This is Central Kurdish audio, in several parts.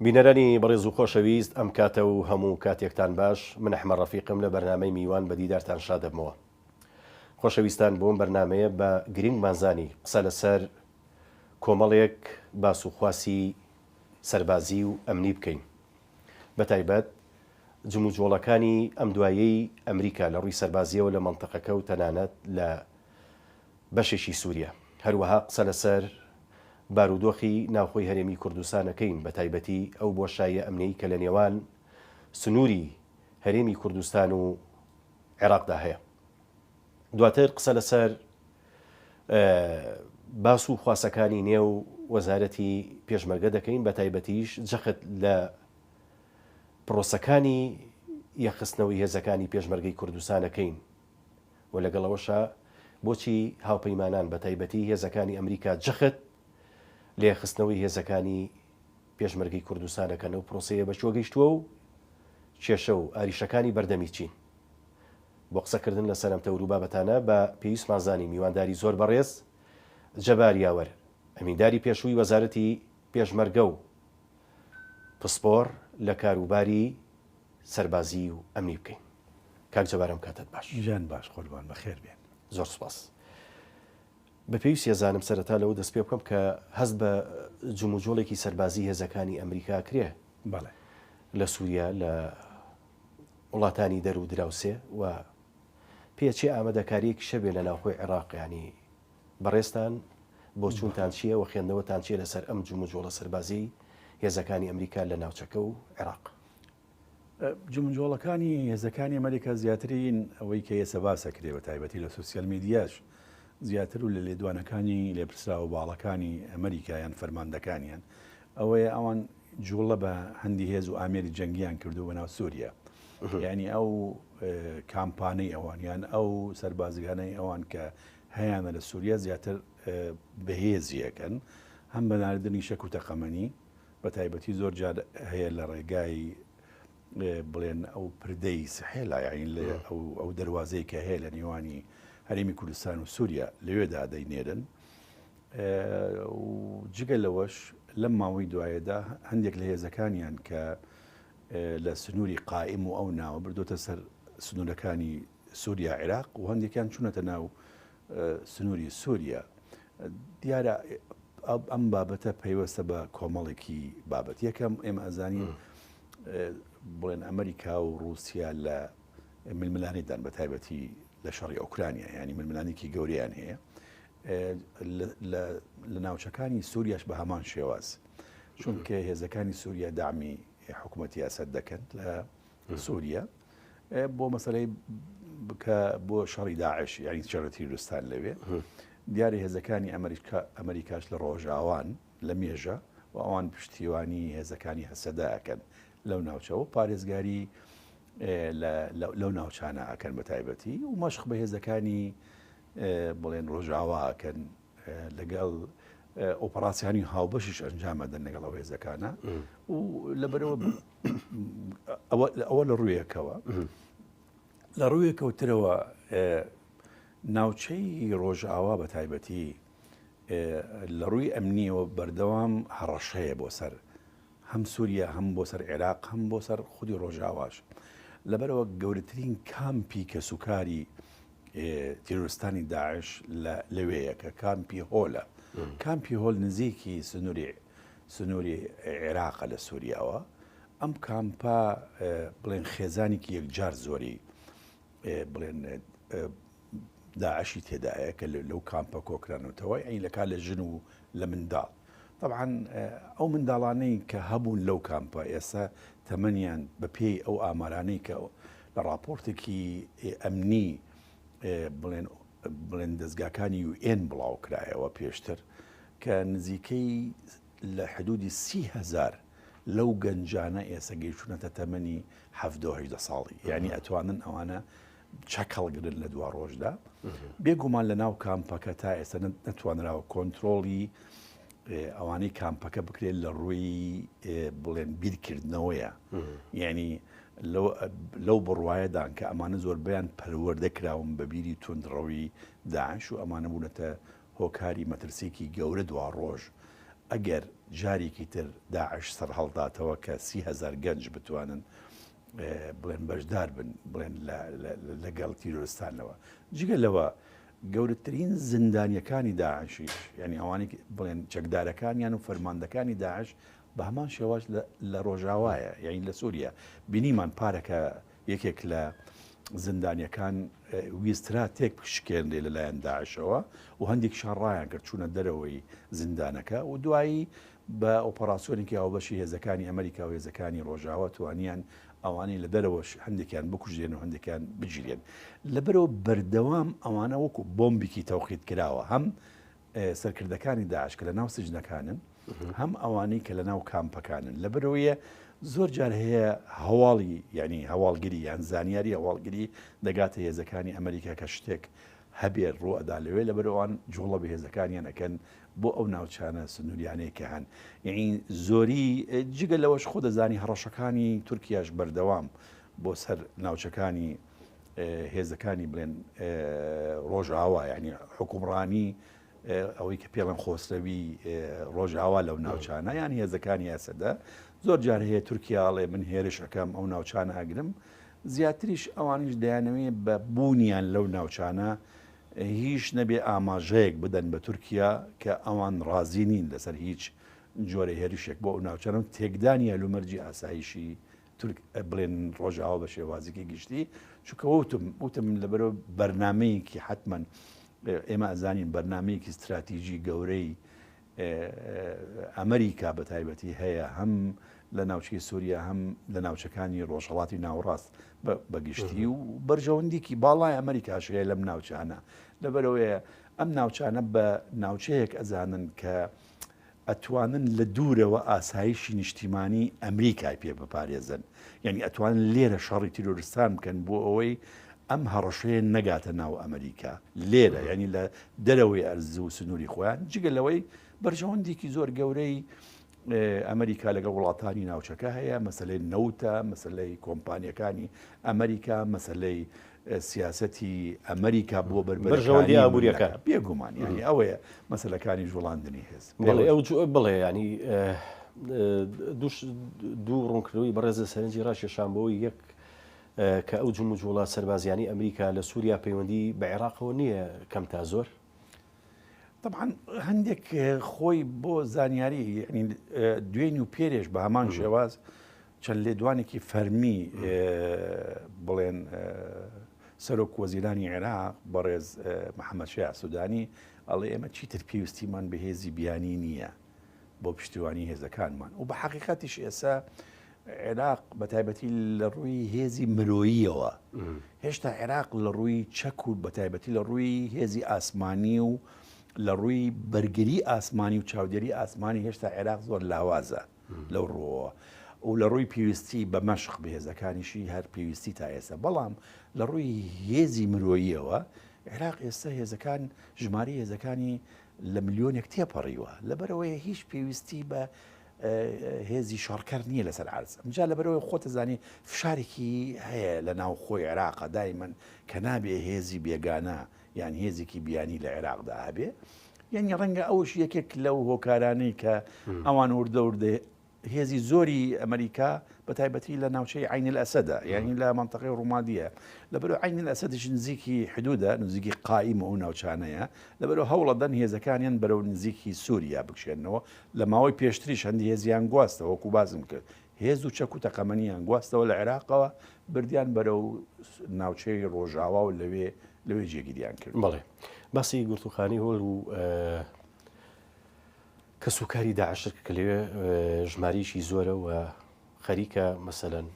بینەرانی بەڕێز و خۆشەویست ئەم کاتە و هەموو کاتێکتان باش من ئەحمەد ڕەفیقم لە بەرنامەی میوان بە دیدارتان شاد دەبمەوە. خۆشەویستان بۆم بەرنمەیە بە گرنگمانزانی قسە لەسەر کۆمەڵێک باس و خواسی سەربازی و ئەمنی بکەین، بە تایبەت جموجۆڵەکانی ئەم دوایەی ئەمریکا لە ڕووی سەربازیەوە لە مەنتەقەکە و تەنانەت لە بەشێکی سووریا. هەروەها قسە لەسەر بارودۆخی ناوخۆی هەرێمی کوردستانەکەین، بە تایبەتی ئەو بۆشاییە ئەمنیی کە لە نێوان سنووری هەرێمی کوردستان و عێراقدا هەیە. دواتر قسە لەسەر باس و خواسەکانی نێو وەزارەتی پێشمەرگە دەکەین، بە تایبەتیش جەخت لە پرۆسەکانی یەخستنەوەی هێزەکانی پێشمەرگەی کوردستانەکەین و لەگەڵەوەشە بۆچی هاوپەیمانان بە تایبەتی هێزەکانی ئەمریکا جەخت لە یەخستنەوەی هێزەکانی پێشمەرگەی کوردستانەکەن و پرۆسەیە بەچۆ گەیشتووە و کێشە و ئاریشەکانی بەردەمی چین. بۆ قسەکردن لەسەر ئەم تەور و بابەتانە بە پێویستمان زانی میوانداری زۆر بەڕێز جەبار یاوەر، ئەمینداری پێشووی وەزارەتی پێشمەرگە و پسپۆر لە کاروباری سەربازی و ئەمنی بکەین. کاک جەبارم کاتت باش. ژیان باش، قوربان بەخێر بێن. زۆر سوپاس. بە پێویست ێزانم سەرەتا لەوە دەست پێ بکەم کە هەست بە جموجۆڵێکی سەربازی هێزەکانی ئەمریکا کرێ لە سووریا لە وڵاتانی دەر و دراوسێ و پێچێ ئامادەکاریەکی شەبێ لە ناوخۆی عێراقیانی بەڕێستان بۆ چوونتان چییە و خوێندنەوەتان چیە لەسەر ئەم جموجۆڵە سەربازی هێزەکانی ئەمریکا لە ناوچەکە و عێراق؟ جموجۆڵەکانی هێزەکانی ئەمریکا زیاترین ئەوەی کە ئێستا باسەکرێ بە تایبەتی لە سوسیال میدیاش زیاتر و لە لێدوانەکانی لێپرسرا و باڵەکانی ئەمریکایان فەرماندەکانیان ئەوەیە ئەوان جوڵە بە هەندی هێز و ئامێری جەنگیان کردو بە ناو سووریا. یعنی ئەو کامپانەی ئەوانیان ئەو سەربازگانەی ئەوان کە هەیەە لە سووریا زیاتر بەهێزیەکەن، هەم بە ناردنی شەک و تەقەمەنی بە تایبەتی زۆر جار هەیە لە ڕێگای بڵێن ئەو پردەی سەحێلا، یعنی ئەو دەواازەی کە هەیە لە نێوانی هەرێمی کوردستان و سووریا لەوێدا دەینێرن. جگە لەوەش لەم ماوەی دوایەدا هەندێک لە هێزەکانیان کە لە سنووری قائم و ئەو ناوە بردۆتە سەر سنوورەکانی سووریا عێراق و هەندێکیان چوونەتە ناو سنووری سووریا. دیارە ئەم بابەتە پەیوەستە بە کۆمەڵێکی بابەت. یەکەم ئێمە ئەزانین بڵێن ئەمریکا و رووسیا لە ململانێدان بە تایبەتی لە شەڕی ئۆکرانیا، ینی ململانێکی گەوریان هەیە لە ناوچەکانی سووریاش بە هەمان شێواز، چونکە هێزەکانی سووریا دامی حکوومەتی ئاسەد دەکەن لە سووریا بۆ مەسەلەی بکە بۆ شەڕی داعش، یعنی شەڕی تیرۆریستان لەوێ. دیارە هێزەکانی ئەمریکاش لە ڕۆژاوان لە مێژە و ئەوان پشتیوانی هێزەکانی هەسەدا ئەکەن لەو ناوچەوە، پارێزگاری لەو ناوچانە ئەکەن بە تایبەتی و مەشق بە هێزەکانی بڵێن ڕۆژاوا ئەکەن، لەگەڵ ئۆپەراسیانی هاوبەشش ئەنجامەدەن لەگەڵ ئەو هێزەکانە و لەبەرەوە ئەوە لە ڕوویەکەوە. لە ڕوویەکەوترەوە ناوچەی ڕۆژئاوا بە تایبەتی لە ڕووی ئەمنیەوە بەردەوام هەڕەشەیە بۆ سەر هەم سووریا، هەم بۆ سەر عێراق، هەم بۆ سەر خودی ڕۆژئاواش. لەبەرەوە گەورەترین کامپی کە سوکاری تیرۆریستانی داعش لەوەیە کە کامپی هۆلە. کامپی هۆل نزیکی سنووری عێراقە لە سووریاوە. ئەم کامپا بڵێن خێزانێکی یەکجار زۆری بڵێن داعشی تێدایە کە لەو کامپە کۆکرانەوەتەوە، ئەین لەکا لە ژن و لە منداڵ. طبعاً ئەو منداڵانەی کە هەبوون لەو کامپە ئێستا تەمەنیان بە پێی ئەو ئامارانەی کە لە راپۆرتێکی ئەمنی بڵێن دەستگاکانی UN بڵاو کرایەوە پێشتر کە نزیکەی لە حدودی 30,000 لەو گەنجانە ئێستا گەیشتونەتە تەمەنی 17 ساڵی، یعنی ئەتوانن ئەوانە چەکەڵگرن لە دوا ڕۆژدا. بێگومان لە ناو کامپەکە تا ئێستا نەتوانراوە کۆنتترۆڵی ئەوانەی کامپەکە بکرێت لە ڕووی بڵێن بیرکردنەوەیە، یعنی لەو بڕواایەدان کە ئەمانە زۆربیان پەروەردەکراون بە بیری توندڕەوی داعش و ئەمانە بوونەتە هۆکاری مەترسێکی گەورە دوا ڕۆژ. ئەگەر جارێکی تر داعش سەر هەڵداتەوە کە 30,000 گەنج بتوانن بڵێن بەشدار بن بڵێن لەگەڵ تیرۆرستانەوە. جگە لەوە گەورەترین زیندانیەکانی داعشیش یعنی ئەوانی بڵێن چەکدارەکانیان و فەرماندەکانی داعش بە هەمان شێواز لە ڕۆژاوایە یعنی لە سووریا بینیمان پارەکە یەکێک لە زیندانیەکان ویسترا تێک شکێنێ لەلایەن داعشەوە و هەندێک شانڕایان کرد چوونە دەرەوەی زیندانەکە و دوایی بە ئۆپەراسیۆنێکی هاوبەشی هێزەکانی ئەمریکا و هێزەکانی ڕۆژاوە توانیان ئەوانەی لە دەرەوەش هەندێکیان بکوژێن و هەندێکیان بگیرێن. لەبەرەوە بەردەوام ئەوانە وەکو بۆمبێکی تەوقیت کراوە هەم سەرکردەکانی داعش کە لە ناو سجنەکانن هەم ئەوانەی کە لە ناو کامپەکانن. لەبەرەوەیە زۆر جار هەیە هەواڵی ینی هەواڵگیری یان زانیاری هەواڵگیری دەگاتە هێزەکانی ئەمریکا کە شتێک هەبێت ڕوئەدا لەوێ لەبەرەوەوان جوڵە بە هێزەکانیان ئەەکەن بۆ ئەو ناوچانە سنووریانەیە کە هەن. یعنی زۆری جگە لەوەش خۆ دەزانی هەڕەشەکانی تورکیاش بەردەوام بۆ سەر ناوچەکانی هێزەکانی بڵێن ڕۆژئاوا ینی حکومڕانی ئەوەی کە پێڵەن خۆسەوی ڕۆژئاوا لەو ناوچانە یان هێزەکانی ئەسەدا زۆر جار هەیە تورکیاڵێ من هێرشەکەم ئەو ناوچانە ئەگرم زیاتریش ئەوانیش دەیانەوەی بە بوونیان لەو ناوچانە هیچ نەبێ ئاماژەیەک بدەن بە تورکیا کە ئەوان ڕازی نین لەسەر هیچ جۆرە هێرشێک بۆ ئەو ناوچانە تێکدانی لومەرجی ئاسایشی بڵێن ڕۆژئاوا بە شێوازێکی گشتی چونکە وتم لەبەرەوە بەرنامەیەکی حتمما ئێمە ئەزانین بەرنمەیەکی استراتیژی گەورەی ئەمریکا بە تایبەتی هەیە هەم لە ناوچەی سووریا هەم لە ناوچەکانی ڕۆژهەڵاتی ناوەڕاست بەگشتی و بەرژەوەندێکی باڵای ئەمریکاشەیە لەم ناوچانە. لەبەرەوەیە ئەم ناوچانە بە ناوچەیەک ئەزانن کە ئەتوانن لە دوورەوە ئاسایشی نیشتیمانی ئەمریکای پێ بپارێزن یعنی ئەتوانن لێرە شەڕی تیرۆریستان بکەن بۆ ئەوەی ئەم هەڕەشەیە نەگاتە ناو ئەمریکا لێرە ینی لە دەرەوەی ئەرز و سنووری خۆیان جگە لەوەی بەرژەوەندێکی زۆر گەورەی ئەمریکا لەگەڵ وڵاتانی ناوچەکە هەیە مەسلەی نەوتە مەسلەی کۆمپانیەکانی ئەمریکا مەسلەی سیاسەتی ئەمریکا بۆ بەرژەوەندی ئابوووریەکە بێگومان ینی ئەوەیە مەسلەکانی ژوڵاندنی هێز بڵێ ینی دوو ڕوونکردنەوەی بەڕێزە سەرنجی ڕاشێشان بۆەوەی یەک کە ئەو جمو جوڵات سەربازیانی ئەمریکا لە سووریا پەیوەندی بە عێراقەوە نییە کەم تا زۆر طبعا هەندێک خۆی بۆ زانیاری دوێنی و پێرێش بە هەمان شێواز چەند لێدوانێکی فەرمی بڵێن سەرۆک وەزیرانی عێراق بەڕێز محەممەد شایع سوودانی ئەڵێ ئێمە چیتر پێویستیمان بە هێزی بیانی نییە بۆ پشتیوانی هێزەکانمان و بە حەقیقەتیش ئێستا عێراق بە تایبەتی لە ڕووی هێزی مرۆییەوە هێشتا عێراق لە ڕووی چەک و بە تایبەتی لە ڕووی هێزی ئاسمانی و لە ڕووی بەرگری ئاسمانی و چاودێری ئاسمانی هێشتا عێراق زۆر لاوازە لەو ڕۆوە و لە ڕووی پێویستی بە مەشق بەهێزەکانیشی هەر پێویستی تا ئێستا بەڵام لە ڕووی هێزی مرۆییەوە عێراق ئێستا هێزەکان ژماری هێزەکانی لە ملیۆنێک تێپەڕیوە لەبەرەوەی هیچ پێویستی بە هێزی شارکەر نییە لەسەر عرز ئەمجا لەبەرەوەی خۆتەزانی فشارێکی هەیە لە ناو خۆی عێراقە دایمەن کە نابێ هێزی بێگانە یان هێزێکی بیانی لە عێراقدا هەبێ یعنی ڕەنگە ئەوش یەکێک لەو هۆکارانەی کە ئەوان وردە هێزی زۆری ئەمریکا بە تایبەتی لە ناوچەی عین الئەسەدە یعنی لە منطقەی ڕوومادیە لەبەرەوە عین الئەسەدش نزیکی حدودە نزیکی قائیمە و ناوچانەیە لەبەرەوە هەوڵە دەن هێزەکانیان بەرەو نزیکی سووریا بکشێنەوە لە ماوەی پێشتریش هەندی هێزیان گواستەوە وەکو بازم کرد هێز و چەک و تەقەمەنیان گواستەوە لە عێراقەوە بردیان بەرەو ناوچەی ڕۆژاوا و لەوێ جێگیریان کرد. بەڵێ باسی گورتوخانی هۆڵ و کە سوکاری داعشت کە لێوێ ژماریشی زۆرە و خەریکە مەسەلەن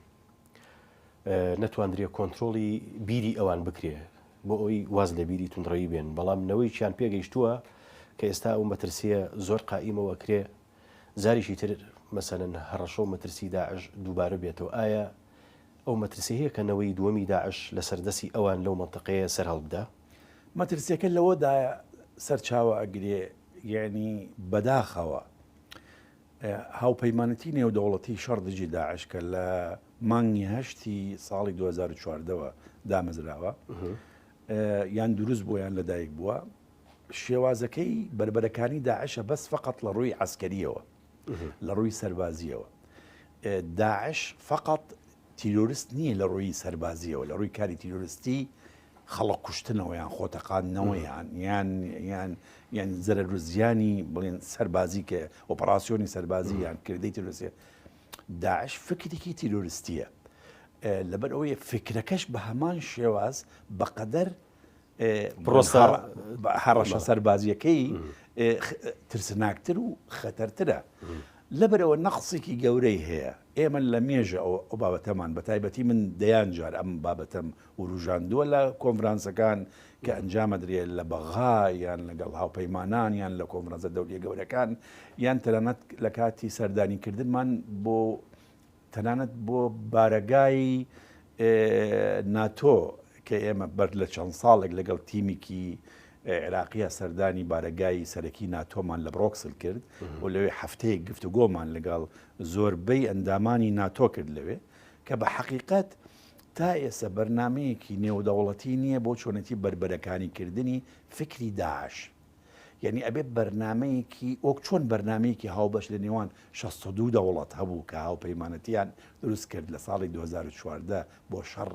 نەتواندرێ کۆنتترۆڵی بیری ئەوان بکرێ بۆ ئەوی واز لە بیری تونڕەوی بێن بەڵام نەوەی چیان پێگەیشتووە کە ئێستا ئەو مەترسیە زۆر قائیمەوە کرێ زاریشی تر مەسەلەن هەڕەشە و مەترسی داعش دووبارە بێتەوە ئایا ئەو مەترسی هەیە کە نەوەی دووەمی داعش لە سەردەسی ئەوان لەو مەنتەقەیە سەر هەڵبدا مەترسیەکە لەوەدا سەرچاوە ئەگرێ یعنی بەداخەوە هاوپەیمانەتی نێودەوڵەتی شەڕدژی داعش کە لە مانگی هەشتی ساڵی 2014ەوە دامەزراوە یان دروست بووە یان لەدایک بووە شێوازەکەی بربەرەکانی داعشە بەس فقط لە ڕووی عسکەریەوە لە ڕووی سەربازیەوە. داعش فقط تیرۆریست نییە لە ڕووی سەربازیەوە، لە ڕووی کاری تیرۆریستی خەڵک کوشتنەوە یان خۆتەقاندنەوە یان زەرەرزیانی بڵێن سەربازی کە ئۆپەراسیۆنی سەربازی یان کردەی تیرۆریستی. داعش فکرێکی تیرۆریستیە، لەبەر ئەوەیە فکرەکەش بە هەمان شێواز بەقەدەر هەڕەشە سەربازیەکەی ترسناکتر و خەتەرترە. لەبەرەوە نەقسێکی گەورەی هەیە. ئێمە لە مێژە ئەو بابەتەمان بە تایبەتی من دەیان جار ئەم بابەتەم وروژاندووە لە کۆنفرانسەکان کە ئەنجامە درێت لە بەغا یان لەگەڵ هاوپەیمانان یان لە کۆنفرانسە دەولیە گەورەکان یان تەنانەت لە کاتی سەردانیکردنمان تەنانەت بۆ بارەگای ناتۆ کە ئێمە بەر لە چەند ساڵێک لەگەڵ تیمێکی عێراقیە سەردانی بارەگای سەرەکی ناتۆمان لە بڕۆکسل کرد و لەوێ هەفتەیە گفتوگۆمان لەگەڵ زۆربەی ئەندامانی ناتۆ کرد لەوێ کە بە حەقیقەت تا ئێستا بەرنمەیەکی نێودەوڵەتی نییە بۆ چۆنەتی بربەرەکانی کردنی فکری داعش. یعنی ئەبێ بەرنمەیەکی وەک چۆن بەرنمەیەکی هاوبەش لە نێوان 62 دەوڵەت هەبوو کە هاوپەیمانەتیان دروست کرد لە ساڵی 2014 بۆ شەڕ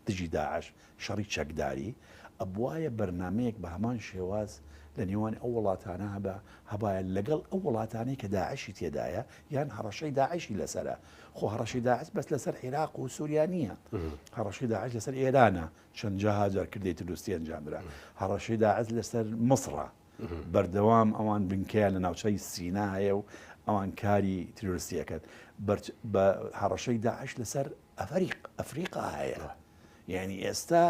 دژی داعش، شەڕی چەکداری، ئەبوایە بەرنمەیەک بە هەمان شێواز لە نێوان ئەو وڵاتانە هەبایە لەگەڵ ئەو وڵاتانەی کە داعشی تێدایە یان هەڕەشەی داعشی لەسرە. خۆ هەڕەشەی داعش بەس لەسەر عێراق و سووریا نییە، هەڕەشەی داعش لەسەر ئێرانە، چەند جاهاجار کردەی تروستی ئەنجامرا. هەڕەشەی داعش لەسەر مەسڕە، بەردەوام ئەوان بنکەیە لە ناوچەی سینا هەیە و ئەوان کاری تروریستیەکەن. بە هەڕەشەی داعش لەسەر ئەفریقا هەیە. یعنی ئێستا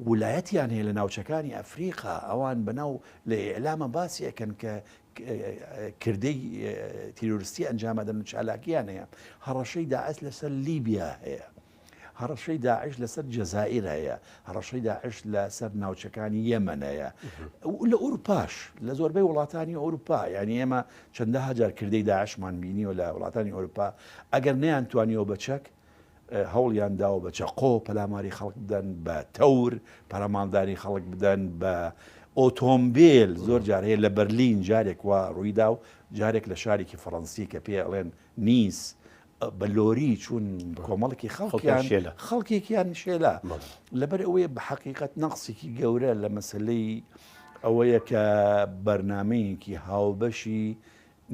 ویلایەتیان هەیە لە ناوچەکانی ئەفریقا، ئەوان بەناو لە ئێعلامە باسی ئەەکەن کە کردەی تیرۆریستی ئەنجامەدەن و چالاکییان هەیە. هەڕەشەی داعش لەسەر لیبیا هەیە، هەڕەشەی داعش لەسەر جەزائیر هەیە، هەڕەشەی داعش لەسەر ناوچەکانی یەمەن هەیە، لە ئوروپاش لە زۆربەی وڵاتانی ئەوروپا. یعنی ئێمە چەندە هەجار کردەی داعشمان بینیوە لە وڵاتانی ئەوروپا، ئەگەر نەیانتوانیەوە بەچەک هەوڵیان داوە بە چەقۆ پەلاماری خەڵک بدەن، بە تەور پەرەمانداری خەڵک بدەن، بە ئۆتۆمبیل. زۆر جار هەیە لە بەرلین جارێک وا ڕوویدا و جارێک لە شارێکی فەڕەنسی کە پێ ئەڵێن نیس بە لۆری چوون کۆمەڵێکی خەڵکێکیان شێلا. لەبەر ئەوەیە بە حەقیقەت نەقسێکی گەورە لە مەسلەی ئەوەیە کە بەرنمەیەکی هاوبەشی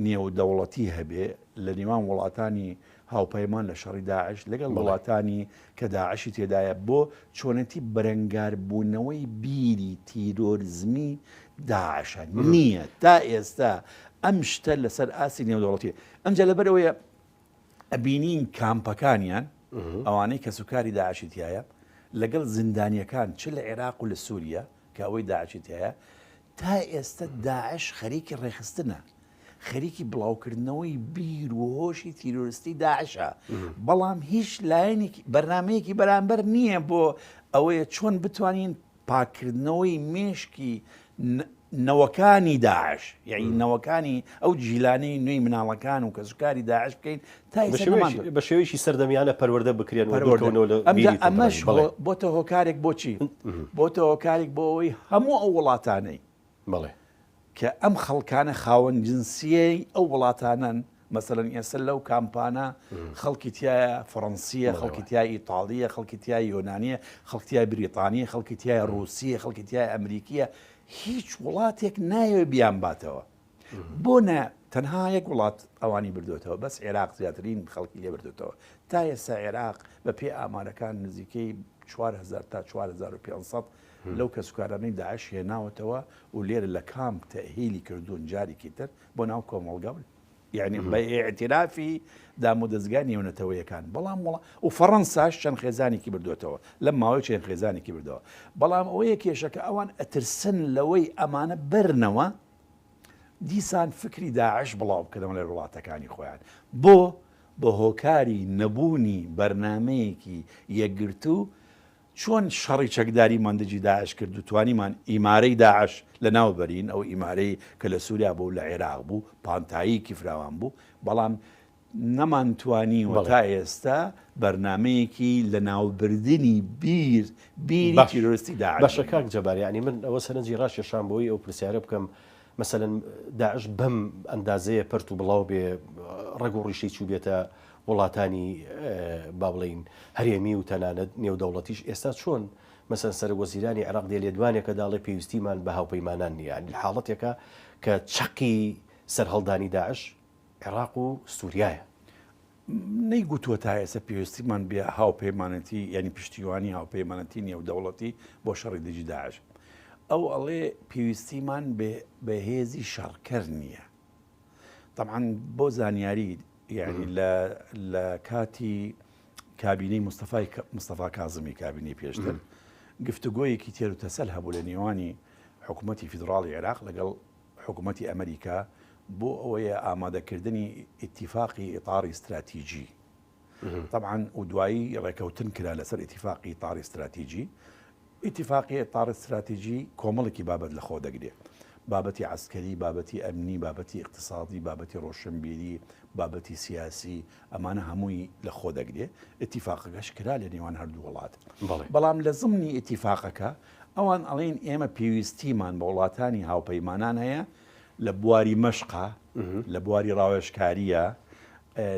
نێودەوڵەتی هەبێ لە نێوان وڵاتانی هاوپەیمان لە شەڕی داعش لەگەڵ وڵاتانی کە داعشی تێدایە بۆ چۆنەتی بەرەنگاربوونەوەی بیری تیرۆریزمی داعشە نییە تا ئێستا. ئەم شتە لەسەر ئاسی نێودەوڵەتی ئەمجا لەبەرەوەیە ئەبینین کامپەکانیان ئەوانەی کە سوکاری داعشی تایە لەگەڵ زیندانیەکان چ لە عێراق و لە سووریا کە ئەوەی داعشی تایە تا ئێستا داعش خەریکی ڕێخستنە، خەریکی بڵاوکردنەوەی بیر و هۆشی تیرۆریستی داعشە. بەڵام هیچ لایەنێکی بەرنمەیەکی بەرامبەر نییە بۆ ئەوەیە چۆن بتوانین پاکردنەوەی مێشکی نەوەکانی داعش، یعنی نەوەکانی ئەو جیلانەی نوێی مناڵەکان و کە سوکاری داعش بکەین تا بە شێوەیەکی سەردەمیانە پەروەردە بکرێن. ئەمەش بۆتە هۆکارێک بۆچی؟ بۆتە هۆکارێک بۆ ئەوەی هەموو ئەو وڵاتانەی بەڵێ کە ئەم خەڵکانە خاوەن جنسیەی ئەو وڵاتانن، مەسەڵەن ئێستا لەو کامپانە خەڵکی تایە فەڕەنسیە، خەڵکی تای ئیتاڵیە، خەڵکی تای یۆنانیە، خەڵکی تای بریتانیە، خەڵکی تای ڕووسیە، خەڵکی تای ئەمریکیە. هیچ وڵاتێک نایەوێ بیان باتەوە. بۆ نە تەنها یەک وڵات ئەوانی بردوێتەوە، بەس عێراق زیاترین خەڵکی لێ بردوێتەوە. تا ئێستا عێراق بە پێ ئامارەکان نزیکەی 4000 تا 4500 لەو کە سوکارانەی داعش هێناوەتەوە و لێرە لە کامپ تەهیلی کردوون جارێکی تر بۆ ناو کۆمەڵگەون، یعنی بە ئێعترافی دامودەزگای نێونەتەوەیەکان. بەڵام و فەڕەنساش چەند خێزانێکی بردوێتەوە لەم ماوەی چەند خێزانێکی بردەوە. بەڵام ئەوەیە کێشەکە ئەوان ئەترسن لەوەی ئەمانە بەرنەوە دیسان فکری داعش بڵاو بکەنەوە لە وڵاتەکانی خۆیان بۆ هۆکاری نەبوونی بەرنمەیەکی یەکگرتو. چۆن شەڕی چەکداری ماندەجی داعش کرد و توانیمان ئیمارەی داعش لە ناوبەرین، ئەو ئیمارەی کە لە سووریا بوو لە عێراق بوو پانتاییکی فراوان بوو، بەڵام نەمانتوانیوە تا ئێستا بەرنمەیەکی لە ناوبردننی بیری تیرۆریستی داعش. باشە کاک جەبار، یعنی من ئەوە سەرنجی ڕاشێشان بۆی ئەو پرسیارە بکەم، مەسەلەن داعش بەم ئەندازەیە پەرت و بڵاو بێ ڕێگ و ڕیشەی چوو بێتە وڵاتانی با بڵین هەرێمی و تەنانەت نێودەوڵەتیش ئێستا چۆن مەسەن سەر وەزیرانی عێراق دێ لێدوانێکە داڵێ پێویستیمان بە هاوپەیمانان نییە، حاڵەتێکە کە چەقی سەرهەڵدانی داعش عێراق و سووریایە. نەیگوتووە تا ئێستا پێویستیمان بێ هاوپەیمانەتی ینی پشتیوانی هاوپەیمانەتی نێودەوڵەتی بۆ شەڕی دژی داعش. ئەو ئەڵێ پێویستیمان بە هێزی شەڕکەر نییە. طبعاً بۆ زانیاری یعنی لە کاتی کابینەی مستەفا کاظمی کابینەی پێشتر گفتوگۆیەکی تێر و تەسەل هەبوو لە نێوانی حکوومەتی فیدراڵی عێراق لەگەڵ حکوومەتی ئەمریکا بۆ ئەوەیە ئامادەکردنی ئیتیفاقی ئیطاری استراتیجی. طبعاً و دوایی ڕێکەوتن کرا لەسەر ئیتیفاقی ئیطاری استراتیجی. ئیتیفاقی ئیطاری استراتیجی کۆمەڵێکی بابەت لە خۆ دەگرێت، بابەتی عسکەری، بابەتی ئەمنی، بابەتی اقتصادی، بابەتی ڕۆشنبیری، بابەتی سیاسی، ئەمانە هەمووی لە خۆ دەگرێت. ئیتیفاقەکەش کرا لە نێوان هەردوو وڵات. بەڵام لە زمنی ئیتیفاقەکە ئەوان ئەڵێن ئێمە پێویستیمان بە وڵاتانی هاوپەیمانان هەیە لە بواری مەشقا، لە بواری ڕاوێژکاریە،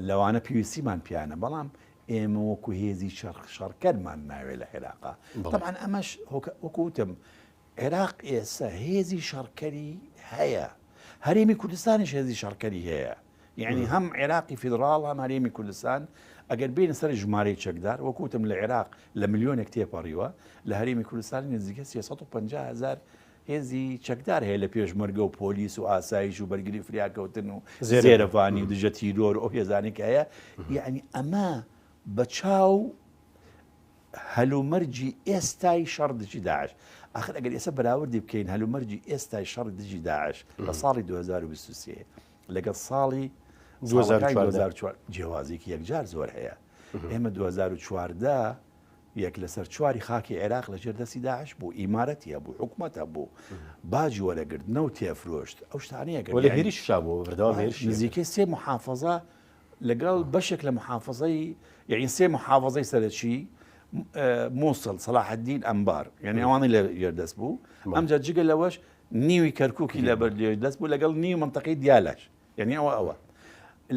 لەوانە پێویستیمان پیانە، بەڵام ئێمە وەکو هێزی شەڕکەرمان ناوێت لە عێراقا. طبعاً ئەمەش وەکوتم عێراق ئێستا هێزی شەڕکەری هەیە، هەرێمی کوردستانیش هێزی شەڕکەری هەیە، یعنی هەم عێراقی فیدراڵ هەم هەرێمی کوردستان ئەگەر بینە سەر ژمارەی چەکدار وەکوتم لە عێراق لە ملیۆنێک تێپەڕیوە، لە هەرێمی کوردستانی نزیکە 350,000 هێزی چەکدار هەیە لە پێشمەرگە و پۆلیس و ئاسایش و بەرگری فریاکەوتن و زێرەفانی و دژە تیرۆر ئەو هێزانێک هەیە. یعنی ئەمە بە چاو هەلومەرجی ئێستای شەڕ دژی داعش. آخر ئەگەر ئێستا بەراوردی بکەین هەلومەرجی ئێستای شەڕ دژی داعش لە ساڵی 2023 لەگەڵ ساڵی 2004 جیاوازێکی یەکجار زۆر هەیە. ئێمە 2014 یەک لەسەر چواری خاکی عێراق لە ژێردەستی داعش بوو، ئیمارەتیە بوو، حکوومەتە بوو، باجی وەرەگرت، نەوت تێفرۆشت، ئەو شتانەیە هێریش بوو نزیکەی 3 محافظە لەگەڵ بەشێک لە محافظەی یعنی 3 محافظەی سەرەکی مووسڵ، سەلاح الدین، ئەمبار، یعنی ئەوانەی لە ژێردەست بوو. ئەمجا جگە لەوەش نیوی کەرکووکی لەبەر لێدەست بوو لەگەڵ نیو منتەقەی دیالەش، یعنی ئەوە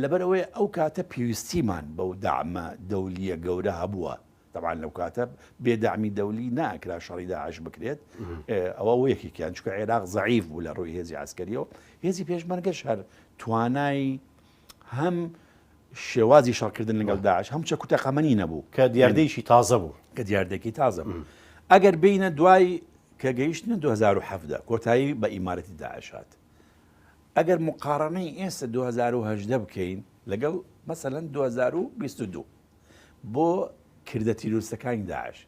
لەبەرەوەی ئەو کاتە پێویستیمان بەو داعمە دەولیە گەورە هەبووە. طبعاً لەو کاتە بێداعمی دەولی ناکرا شەڕی داعش بکرێت، ئەوە یەکێکیان، چونکە عێراق زەعیف بوو لە ڕووی هێزی عسکەریەوە. هێزی پێشمەرگەش هەر توانای هەم شێوازی شەڕکردن لەگەڵ داعش هەم چەک و تەقەمەنی نەبوو، کە دیاردەیەکی تازە بوو، کە دیاردێکی تازە بوو. ئەگەر بینە دوای کە گەیشتنە 2007 کۆتایی بە ئیمارەتی داعش هات، ئەگەر مقارنەی ئێستا 2018 بکەین لەگەڵ مەسەلەن 2022 بۆ کردە تیرۆریستەکانی داعش،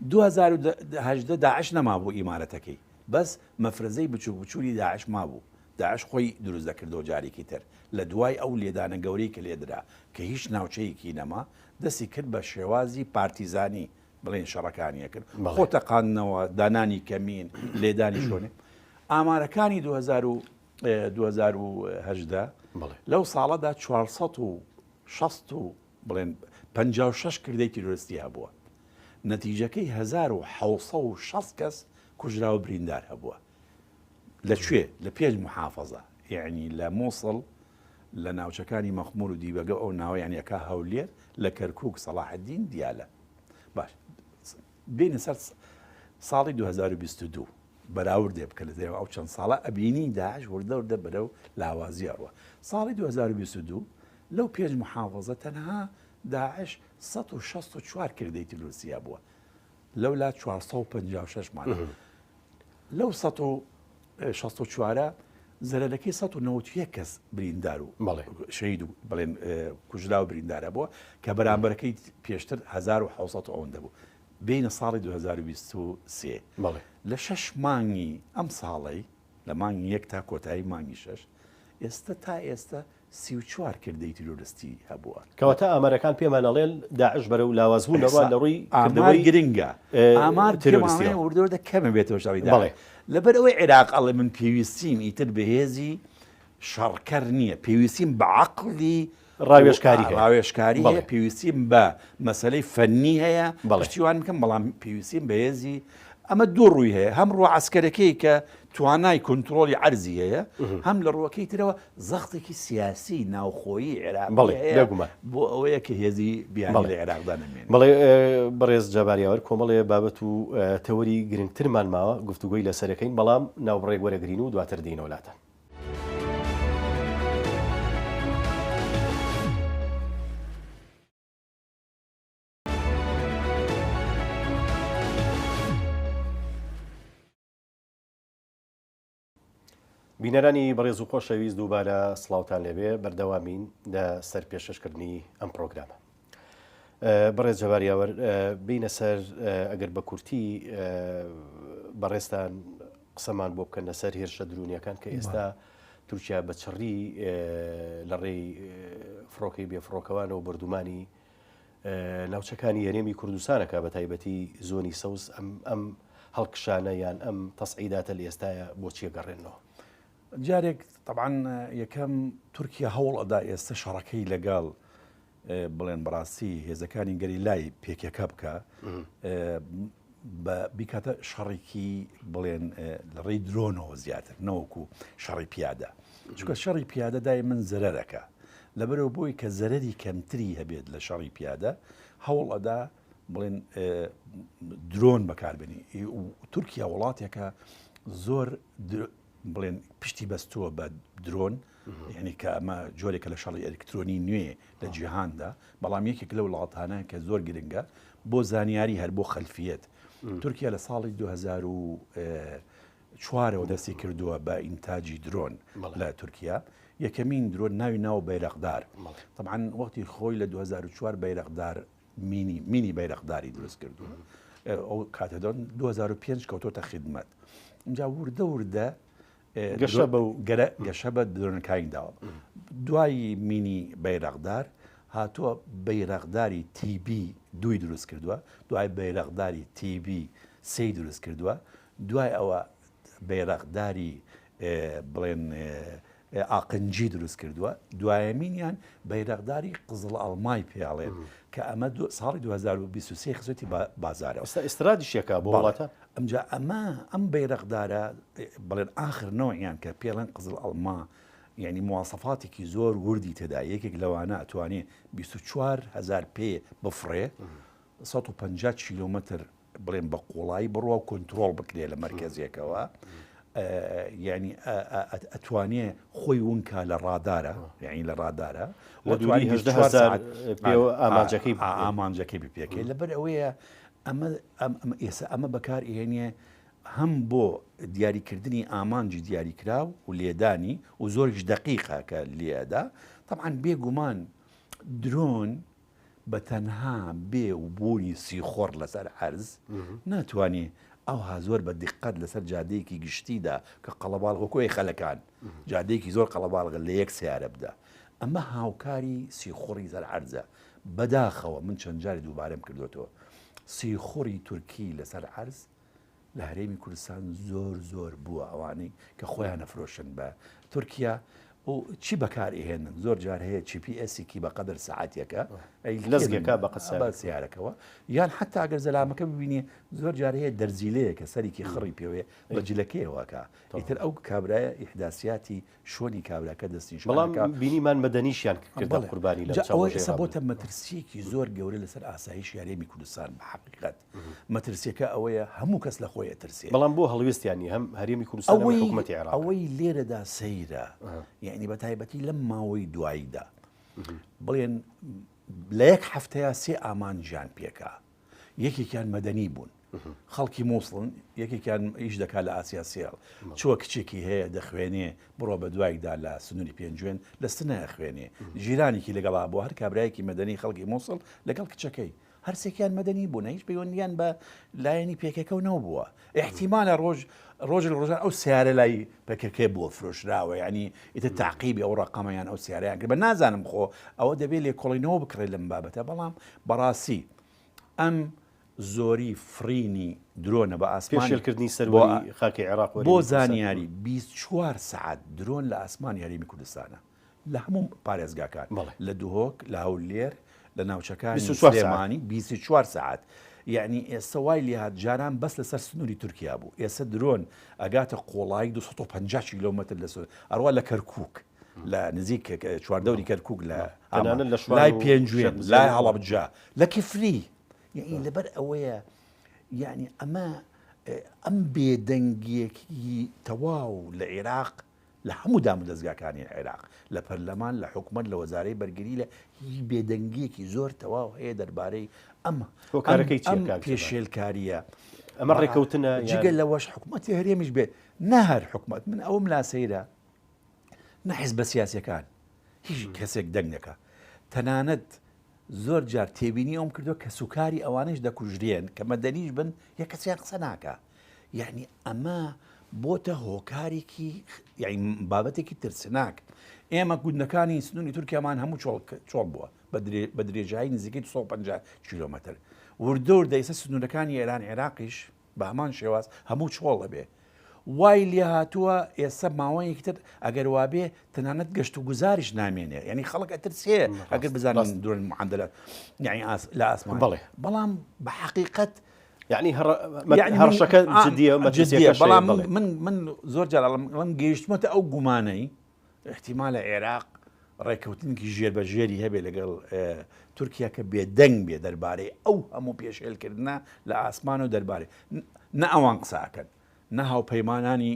2018 داعش نەما بوو ئیمارەتەکەی، بەس مەفرەزەی بچووک بچووری داعش مابوو. داعش خۆی دروست دەکردەوە جارێکی تر لە دوای ئەو لێدانە گەورەی کە لێدرا کە هیچ ناوچەیەکی نەما، دەستی کرد بە شێوازی پارتیزانی بڵێن شەڕەکانیە کرد، خۆتەقاندنەوە، دانانی کەمین، لێدانی شۆنێ. ئامارەکانی 2018 لەو ساڵەدا 460 بڵێن 56 کردەی تیرۆریستی هەبووە، نەتیجەکەی 1760 کەس کوژرا و بریندار هەبووە. لەکوێ؟ لە پێش محافەزە، یعنی لە مووسڵ، لە ناوچەکانی مەخمور و دیبەگە ئەو ناوە یعنیەکە هەولێر، لە کەرکووک، سەلاح الدین، دیالە. باش بینە سەر ساڵی 2022 بەراوردێ بکە لە دێوە ئەو چەند ساڵە ئەبینی داعش وردە بەرەو لاوازی ئەڕوە. ساڵی 2022 لەو پێش محافەزە تەنها داعش 164 کردەی تیرۆریستی بووە، لەولا 456 مان. لەو 164 زەرەرەکەی 191 کەس بریندار و شەهید و بڵێن کوژرا و بریندارە بووە کە بەرامبەرەکەی پێشتر 1700 ئەوەندە بوو. بینە ساڵی 2023 لە 6 مانگی ئەم ساڵی، لە مانگی 1 تا کۆتایی مانگی 6 ئێستا تا ئێستا 34 کردەی تیرۆریستی هەبووە. کەواتە ئامارەکان پێمانەڵێن داعش بەرەو لاوازبوونەوە لە ڕووی ئامار گرنگە، ئامار تیرۆریستی وردەوردە کەمە بێتەوە شەڕی داعش. لەبەر ئەوەی عێراق ئەڵێ من پێویستیم ئیتر بەهێزی شەڕکەر نییە، پێویستیم بە عەقڵی ڕاوێژکاری هەیە پێویستیم بە مەسلەی فەنی هەیە پشتیوان بکەم بەڵام پێویستیم بەهێزی ئەمە دوو ڕووی هەیە هەم ڕوو عسکەرەکەی کە توانای کۆنتترۆلی عەرزی هەیە هەم لە ڕووەکەی ترەوە زەختێکی سیاسی ناوخۆیی عێراق بۆ ئەوەیە کە هێزی بیانی لە عێراقدا نەمێنێت. بەڵێ بەڕێز جاباریاوەر کۆمەڵێ بابەت و تەوەری گرنگترمان ماوە گفتوگۆی لەسەرەکەین بەڵام ناوبڕێک وەرەگرین و دواتر دێینە وڵاتە. بینەرانی بەڕێز و خۆشەویست دووبارە سڵاوتان لێبێ بەردەوامین لە سەر پێشکەشکردنی ئەم پرۆگرامە. بەڕێز جەباریاوەر بینە سەر ئەگەر بە کورتی بەڕێستان قسەمان بۆ بکەن لەسەر هێرشە درونیەکان کە ئێستا تورکیا بە چڕی لە ڕێی فڕۆکەی بێفڕۆکەوانەوە بردومانی ناوچەکانی یەرێمی کوردستانەکە بە تایبەتی زۆنی سەوز ئەم هەڵکشانە یان ئەم تەسعیداتە لە ئێستاە بۆچیە گەڕێنەوە. جارێک طبعاً یەکەم تورکیا هەوڵ ئەدا ئێستا شەڕەکەی لەگەڵ بڵێن بەڕاستی هێزەکانی گەری لای پێکەکە بکە بیکاتە شەڕێکی بڵێن لە ڕێی درۆنەوە زیاتر نەوەکو شەڕی پیادە چونکە شەڕی پیادە دای من زەرەرەکە لەبەرەوە بۆی کە زەرەری کەمتری هەبێت لە شەڕی پیادە هەوڵ ئەدا بڵێن درۆن بەکاربێنی تورکیا وڵاتێکە زۆر بڵێن پشتی بەستووە بە درۆن یعنی کە ئەمە جۆرێکە لە شەڕی ئەلکترۆنی نوێ لە جیهاندا بەڵام یەکێک لەو وڵاتانە کە زۆر گرنگە بۆ زانیاری هەر بۆ خەلفیەت تورکیا لە ساڵی 2004ەوە دەستی کردووە بە ئینتاجی درۆن لە تورکیا یەکەمین درۆن ناوی ناو بەیرەقدار طبعاً وەختی خۆی لە 2004 بەیرەقدار مینی بەیرەقداری دروست کردووە ئەو کاتەدۆن 2005 کەوتۆتە خدمەت اینجا وردە وردە گەشە بە درۆنەکانی داوە دوای مینی بەیرەقدار هاتووە بەیرەقداری تیبی دوی دروست کردووە دوای بەیرەقداری تیبی سێی دروست کردووە دوای ئەوە بەیرەقداری بڵێن ئاقنجی دروست کردووە دوایەمینیان بەیرەقداری قزڵ ئەڵمای پێڵێن کە ئەمە ساڵی 2023 خزێتی بازارەوە ئێسترادیشێکە بۆ وڵاتە ئەمجا ئەم بەیرەقدارە بڵێن ئاخر نەوەیان کە پێڵێن قزڵ ئەڵما یعنی مواسەفاتێکی زۆر وردی تێدا یەکێک لەوانە ئەتوانێت 24,000 پێ بفڕێ 150 کیلومتر بڵێن بە قوڵایی بڕوە و کۆنتترۆل بکرێ لە مەرکزیەکەوە یعنی ئەتوانێ خۆی ونکە لە ڕادارە یعنی لە ڕادارە ئامانجەکەی بپێکەی لەبەر ئەوەیە ئەمە بەکار ئێنێ هەم بۆ دیاریکردنی ئامانجی دیاریکراو و لێدانی و زۆرش دقیقە کە لێدا طبعاً بێگومان درۆن بە تەنها بێ و بوونی سیخۆڕ لەسەر عەرز ناتوانێ ئەوها زۆر بە دقت لەسەر جادەیەکی گشتیدا کە قەڵەباڵغۆکۆی خەلەکان جادەیەکی زۆر قەڵەباڵغە لە یەک سیارە بدە ئەمە هاوکاری سیخۆڕی زەر عەرزە بەداخەوە من چەند جاری دووبارەم کردوێتەوە سیخۆڕی تورکی لەسەر عەرز لە هەرێمی کوردستان زۆر بووە ئەوانەی کە خۆیان نەفرۆشن بە تورکیا و چی بەکار ئێهێنن زۆر جار هەیە GPS-ێکی بە قەدر سەعاتێکە لەزگەکە بە سیارەکەەوە یان حتا ئەگەر زەلامەکە ببینێ زۆر جار هەیە دەرزیلەیە کە سەرێکی خڕی پێوێ بە جلەکەیەوەکە ئیتر ئەو کابرایە ئیحداسیاتی شۆنی کابراکە دەستی بەڵام بینیمان مەدەنیشیان کردە قوربانی ئەوە بۆتە مەترسیەکی زۆر گەورە لەسەر ئاسایش یاریێمی کوردستان بە حقیقەت مەترسیەکە ئەوەیە هەموو کەس لە خۆی ترسێ بەڵام بۆ هەڵویستیانی هەم هەرێمی کوردستان حکوومەتی عێراق ئەوەی لێرەدا سەیرە یعنی بە تایبەتی لەم ماوەی دواییدا بڵێن لە یەک هەفتەیە سێ ئامانجیان پێکا یەکێکیان مەدەنی بوون خەڵکی مووسڵن یەکێکیان ئیش دەکات لە ئاسیا سێڵ چوە کچێکی هەیە دەخوێنێ بڕۆ بە دوایدا لە سنووری پێنجوێن لەستە نەخوێنێ ژیرانێکی لەگەڵا بۆ هەر کابرایەکی مەدەنی خەڵکی مووسڵ لەگەڵ کچەکەی هەرسێکیان مەدەنی بوون هیچ پەیوەندیان بە لایەنی پێکەکە و نەبووە احتیمالە ڕۆژ لە ڕۆژان ئەو سیارە لای پێکەکەی بووە فرۆشراوە ینی ئیتر تعقیبی ئەو ڕقەمەیان ئەو سیارەیان کرد بە نازانم خۆ ئەوە دەبێت لێ کۆڵینەوە بکرێت لەم بابەتە بەڵام بەڕاستی ئەم زۆری فرینی درۆنە بە ئاسمان پێشێلکردنی سەروەری خاکی عێراق بۆ زانیاری 24 سعات درۆن لە ئاسمانی هەرێمی کوردستانە لە هەموو پارێزگاکان لە دوهۆک لە هەولێر لە ناوچەکانی سلێمانی 24 ساعت یعنی ئێستا وای لێهات جاران بەس لەسەر سنووری تورکیا بوو ئێستا درۆن ئەگاتە قۆڵایی 250 کیلومتر لە سوور ئەڕوا لە کەرکووک لە نزیک چواردەوری کەرکووک لای پێنجوێن لای هەڵەبجا لە کفری یعنی لەبەر ئەوەیە یعنی ئەم بێدەنگیەکی تەواو لە عێراق لە هەموو دام و دەستگاکانی عێراق لە پەرلەمان لە حکومەت لە وەزارەی بەرگری لە بێدەنگیەکی زۆر تەواو هەیە دەربارەی ئەم پێشێلکاریە ئەمە ڕێکەوتنە جگە لەوەش حکومەتی هەرێمیش بێت نەهەر حکومەت من ئەوم لاسەیرە نەحیز بە سیاسەکان هیچ کەسێک دەنگ نەکە تەنانەت زۆر جار تێبینی ئەوم کردو کە سوکاری ئەوانش دەکوژرێن کە مەدەنیش بن یەک کەسیان قسە ناکە یعنی ئەمە بۆتە هۆکارێکی یعنی بابەتێکی ترسناک ئێمە گوندەکانی سنووری تورکیامان هەموو چۆڵ بووە بە درێژایی نزیکەی 250 کیلومتر وردەور دەیسە سنوورەکانی ئێران عێراقیش بە هەمان شێواز هەموو چۆڵە بێ وای لێ هاتووە ئێستا ماوەیەکی تر ئەگەر وابێ تەنانەت گەشت و گوزاریش نامێنێ یعنی خەڵک ئەترسێ ئەگەر بزانن دوورن معەندلە یعنی لە ئاسمان بەڵام بە حەقیقەت یعنی هەڕشەکە جدیە بەڵام من زۆر جار ئەڵم گەیشتمەتە ئەو گومانەی احتیمالە عێراق ڕێکەوتنێکی ژێر بە ژێری هەبێ لەگەڵ تورکیا کە بێدەنگ بێ دەربارەی ئەو هەموو پێشێلکردنە لە ئاسمان و دەربارەی نە ئەوان قساکەن نە هاوپەیمانانی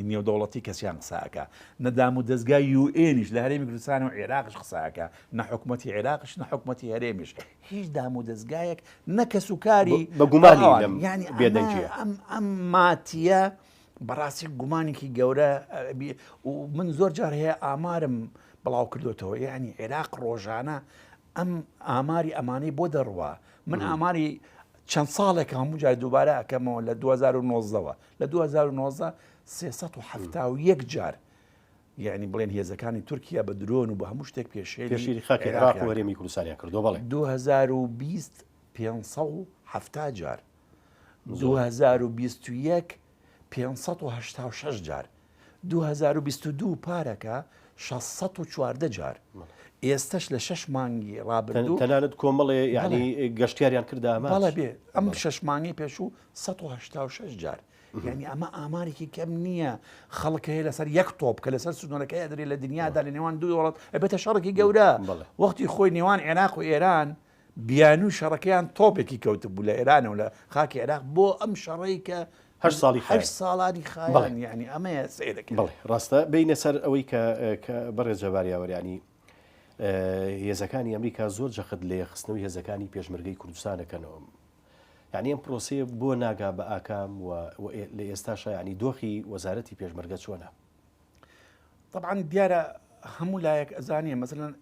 نێودەوڵەتی کەسیان قساکە نەدام و دەستگای یوئێنیش لە هەرێمی کوردستان و عێراقش قساکە نە حکومەتی عێراقش نە حکومەتی هەرێمیش هیچ دام و دەستگایەک نەکە سوکاری بە گومانی ینی بێدەنگیە ئەم ماتیە بەڕاستی گومانێکی گەورە و من زۆر جار هەیە ئامارم بڵاو کردوتەوە یعنی عێراق ڕۆژانە ئەم ئاماری ئەمانەی بۆ دەڕوا من ئاماری چەند ساڵێک هەموو جار دووبارە ئەکەمەوە لە 2009ەوە لە 2009 371 جار یعنی بڵێن هێزەکانی تورکیا بە درۆن و بە هەموو شتێک پێشێری خاکی عێراق و هەرێمی کوردستانیان کردو بەڵێ 2020 570 جار 2021 586 جار 2022 پارەکە 614 جار ئێستش لە 6 مانگی ڕابردوو تەنانەت کۆمەڵێ یعنی گەشتیاریان کردامە بەڵێ بێ ئەم 6 مانگی پێشوو 186 جار یعنی ئەمە ئامارێکی کەم نییە خەڵک هەیە لەسەر یەک تۆپ کە لەسەر سنوورەکەی دەرێت لە دنیادا لە نێوان دوو وڵات ئەبێتە شەڕێکی گەورە وەختی خۆی نێوان عێراق و ئێران بیان و شەڕەکەیان تۆپێکی کەوت بوو لە ئێرانە و لە خاکی عێراق بۆ ئەم شەڕەی کە 8 ساڵانی خایان یعنی ئەمەیە سێ دەکەن بڵێ ڕاستە بینە سەر ئەوەی کە بەڕێز جەباریاوەریانی هێزەکانی ئەمریکا زۆر جەخت لە خستنەوەی هێزەکانی پێشمەرگەی کوردستانەکەنەوە یعنی ئەم پرۆسەیە بۆ ناگا بە ئاکام و لە ئێستاشە ینی دۆخی وەزارەتی پێشمەرگە چۆنە طبعا دیارە هەموو لایەک ئەزانێ مەسەلەن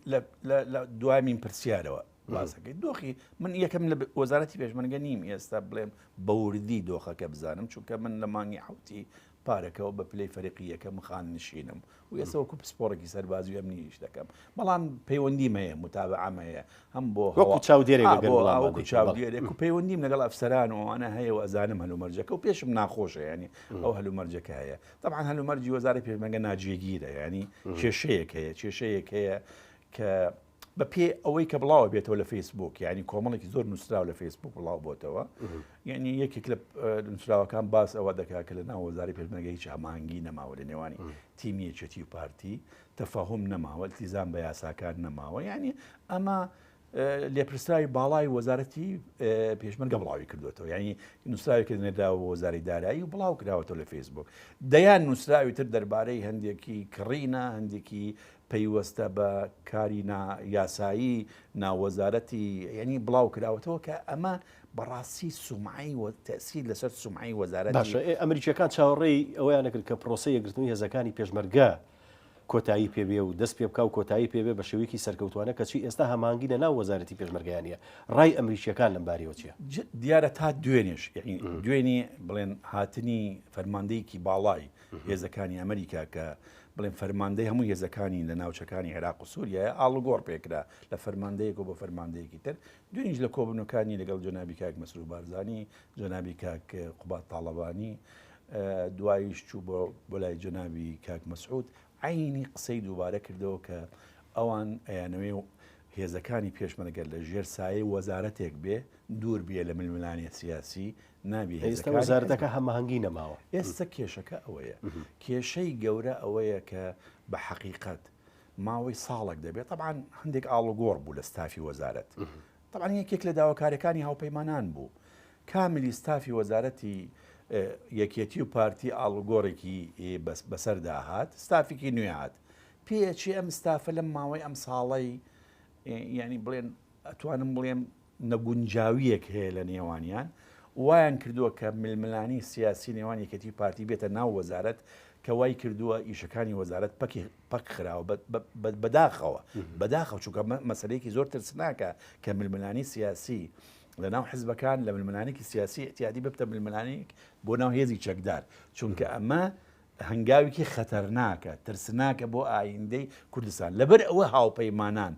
لە دوایمین پرسیارەوە باسەکەی دۆخی من یەکەم لە وەزارەتی پێشمەرگە نیم ئێستا بڵێم بەوردی دۆخەکە بزانم چونکە من لە مانگی حوتی پارەکەەوە بە پلەی فەرقیەکە مخان نشینم و ئێسەوەکو پسپۆڕێکی سەربازی ئەمنیش دەکەم بەڵام پەیوەندیم هەیە متابعەم هەیە هەم بۆ چاودێرێک و پەیوەندیم لەگەڵ ئەفسەران و ئەوانە هەیە و ئەزانم هەلومەرجەکە و پێشم ناخۆشە ینی ئەو هەلومەرجەکە هەیە طبعا هەلومەرجی وەزارەتی پێشمەرگە ناجێگیرە ینی کێشەیەک هەیە کە بە پێ ئەوەی کە بڵاوە بێتەوە لە فیسبوک ینی کۆمەڵێکی زۆر نووسراو لە فیسبوک بڵاو بۆتەوە یعنی یەکێک لە نووسراوەکان باس ئەوە دەکات کە لە ناو وەزارەتی پێشمەرگە هیچ ئامانگی نەماوە لە نێوانی تیمی یەکێتی و پارتی تەفاهم نەماوە التیزام بە یاساکان نەماوە یعنی ئەمە لێپرسراوی باڵای وەزارەتی پێشمەرگە بڵاوی کردوێتەوە ینی نووسراوێکی نێداوە وەزاری دارایی و بڵاو کراوەتەوە لە فیسبوک دەیان نووسراوی تر دەربارەی هەندێکی کڕینە هەندێکی پەیوەستە بە کاری یاسایی ناوەزارەتی ینی بڵاو کراوەتەوە کە ئەمە بەڕاستی سومعی و تەسیر لەسەر سومعی وەزارەتی ئەمریکیەکان چاوەڕێی ئەویان نەکرد کە پرۆسەی یەکگرتنی هێزەکانی پێشمەرگە کۆتایی پێبێ و دەست پێ بکە و کۆتایی پێبێ بە شێوەیەکی سەرکەوتوانە کەچی ئێستا هەمانگینە ناو وەزارەتی پێشمەرگیانە ڕای ئەمریکیەکان لەم بارەوە چییە دیارە تا دوێنێش دوێنی بڵێن هاتنی فەرماندەیەکی باڵای هێزەکانی ئەمریکا کە بڵێن فەرماندەی هەموو هێزەکانی لە ناوچەکانی عێراق و سووریە ئاڵگۆڕ پێکرا لە فەرماندەیەک و بە فەرماندەیەکی تر دوێنیش لە کۆبنەکانی لەگەڵ جەنابی کاک مەسرور بارزانی جەنابی کاک قوبات تاڵەبانی دواییش چوو بۆ لای جەنابی کاک مەسعود عینی قسەی دووبارە کردەوە کە ئەوان ئەیانەوێ هێزەکانی پێشمەرگە لە ژێر سایە وەزارەتێک بێ دوور بێ لە ململانی سیاسی نابێ ئێستا وەزارەتەکە هەماهەنگی نەماوە. ئێستا کێشەکە ئەوەیە کێشەی گەورە ئەوەیە کە بە حەقیقەت ماوەی ساڵێک دەبێت طبعاً هەندێک ئاڵوگۆڕ بوو لە ستافی وەزارەت طبعاً یەکێک لە داواکاریەکانی هاوپەیمانان بوو کاملی ستافی وەزارەتی یەکێتی و پارتی ئاڵوگۆڕێکی بەسەردا هات ستافێکی نوێ هات پێچی ئەم ستافە لەم ماوەی ئەم ساڵی ینی بڵێن ئەتوانم بڵێم نەگونجاویەک هەیە لە نێوانیان وایان کردووە کە ململانی سیاسی نێوان یەکێتی پارتی بێتە ناو وەزارەت کە وای کردووە ئیشەکانی وەزارەت پەک خراوە بەداخەوە چونکە مەسلەیەکی زۆر ترسناکە کە ململانی سیاسی لە ناو حزبەکان لە ململانێکی سیاسی احتیادی ببتە ململانێک بۆ ناو هێزی چەکدار چونکە ئەمە هەنگاوێکی خەتەرناکە ترسناکە بۆ ئایندەی کوردستان لەبەر ئەوە هاوپەیمانان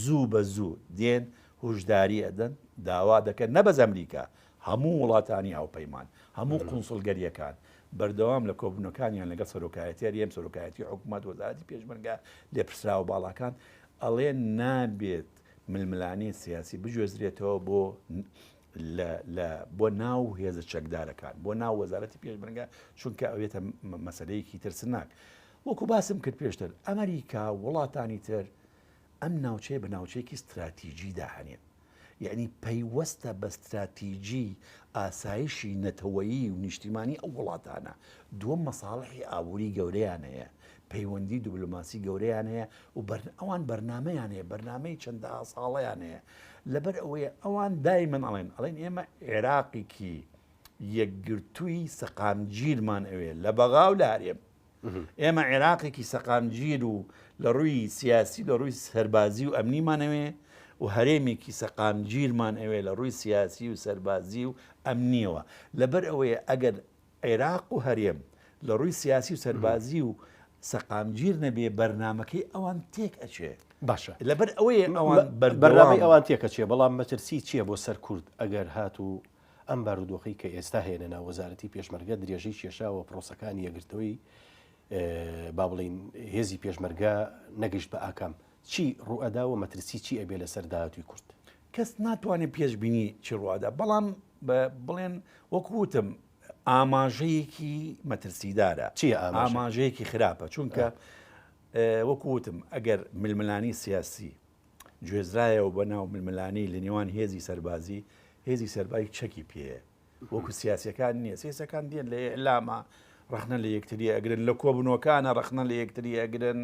زوو بە زوو دێن هوشداری ئەدەن داوا دەکەن نەبەز ئەمریکا هەموو وڵاتانی هاوپەیمان هەموو قونسڵگەریەکان بەردەوام لە کۆبوونەکانیان لەگەڵ سەرۆکایەتی ئەم سەرۆکایەتی حکوومەت وەزارەتی پێشمەرگە لێپرسراوە باڵاکان ئەڵێن نابێت ململانی سیاسی بجوێزرێتەوە بۆ ناو هێزە چەکدارەکان بۆ ناو وەزارەتی پێشمەرگە چونکە ئەوێتە مەسەلەیەکی ترسناک وەکو باسم کرد پێشتر ئەمریکا وڵاتانی تر ئەم ناوچەیە بە ناوچەیەکی استراتیژی داهەنێن یعنی پەیوەستە بە استراتیژی ئاسایشی نەتەوەیی و نیشتیمانی ئەو وڵاتانە دووەم مەساڵحی ئابووری گەورەیان هەیە پەیوەندی دیبلۆماسی گەورەیان هەیە و ئەوان بەرنامەیان هەیە بەرنامەی چەندە ساڵەیان هەیە لەبەر ئەوەیە ئەوان دایمەن ئەڵێن ئێمە عێراقێکی یەکگرتووی سەقامگیرمان ئەوێ لە بەغا و لە هەرێم ئێمە عێراقێکی سەقامگیر و لە ڕووی سیاسی لە ڕووی سەربازی و ئەمنیمانەوێ و هەرێمێکی سەقامگیرمان ئەوێ لە ڕووی سیاسی و سەربازی و ئەمنیەوە لەبەر ئەوەیە ئەگەر عێراق و هەرێم لە ڕووی سیاسی و سەربازی و سەقامگیر نەبێ بەرنمەکەی ئەوان تێک ئەچێ باشە لەبەر ئەوەیە ئەوان بەرنامەی ئەوان تێکەچێ بەڵام مەترسی چییە بۆ سەر کورد ئەگەر هات و ئەم بارودۆخی کە ئێستا هێنە ناو وەزارەتی پێشمەرگە درێژەی کێشاوە پرۆسەکانی یەگرتەوەی با بڵین هێزی پێشمەرگە نەگەشت بە ئاکام چی ڕوئەداوە مەترسی چی ئەبێ لەسەر داهاتووی کورد کەس ناتوانێت پێشببینی چی ڕوادا بەڵام بڵێن وەکوتم ئاماژەیەکی مەترسیدارە چیە ئاماژەیەکی خراپە چونکە وەکوتم ئەگەر ململانی سیاسی گوێزرایەوە بە ناو ململانی لە نێوان هێزی سەربازی هێزی سەربایی چەکی پێەیە وەکو سیاسەکان نییە سیاسەکان دێن لە ئێعلامە ڕخنە لە یەکتری ئەگرن لە کۆبوونەوەکانە ڕخنە لە یەکتری ئەگرن